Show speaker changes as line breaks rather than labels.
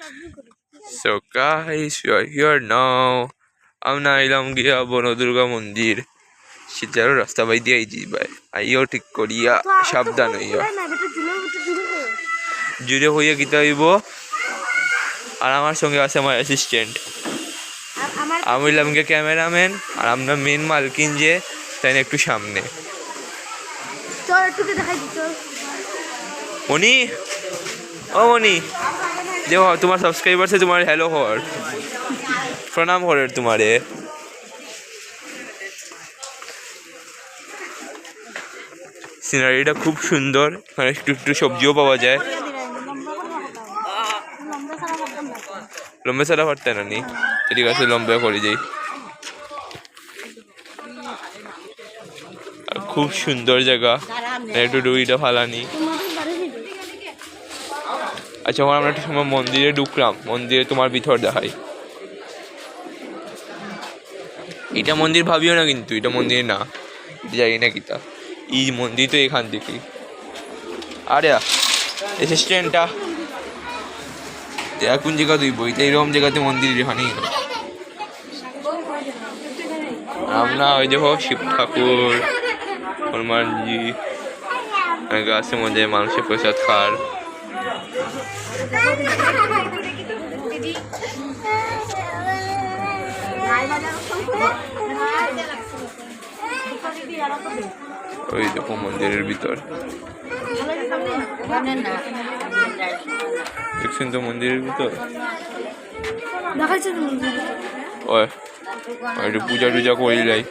So guys, we are here now. আমরা এলাম গিয়া বনদুর্গা মন্দির শীতের রাস্তা বাই দিয়ে ভাই আইও ঠিক করিয়া সাবধান হইয়া জুড়ে হইয়া গীতা হইব। আর আমার সঙ্গে আছে আমার অ্যাসিস্ট্যান্ট, আমি হইলাম গিয়ে ক্যামেরাম্যান, আর আমরা মেন মালকিন যে তাই না একটু সামনে। মনি, ও মনি, যে তোমার সাবস্ক্রাইবারসে তোমার হ্যালো হর প্রণাম হরের তোমারে। সিনারিটা খুব সুন্দর, এখানে একটু একটু সবজিও পাওয়া যায়। লম্বে ছাড়া পারতে না নি, ঠিক আছে লম্বে করে যাই। খুব সুন্দর জায়গা, একটু ডুইটা ফালানি। আচ্ছা, আমরা একটা সময় মন্দিরে ঢুকলাম, মন্দিরে তোমার ভিতর দেখাই। এটা মন্দির ভাবিও না, কিন্তু এটা মন্দির না, জানি না কিতা এই মন্দির তো এখান থেকে। আরে অ্যাসিস্ট্যান্টটা কোন জায়গা তুই বইতে এরকম জায়গাতে মন্দির এখানে। আমরা ওই দেখো শিব ঠাকুর, হনুমানজি গাছের মধ্যে মানুষের প্রসাদ খার। ওই দেখো মন্দিরের ভিতর দেখছেন তো, মন্দিরের ভিতর ওই একটু পূজা টুজা করিলাই।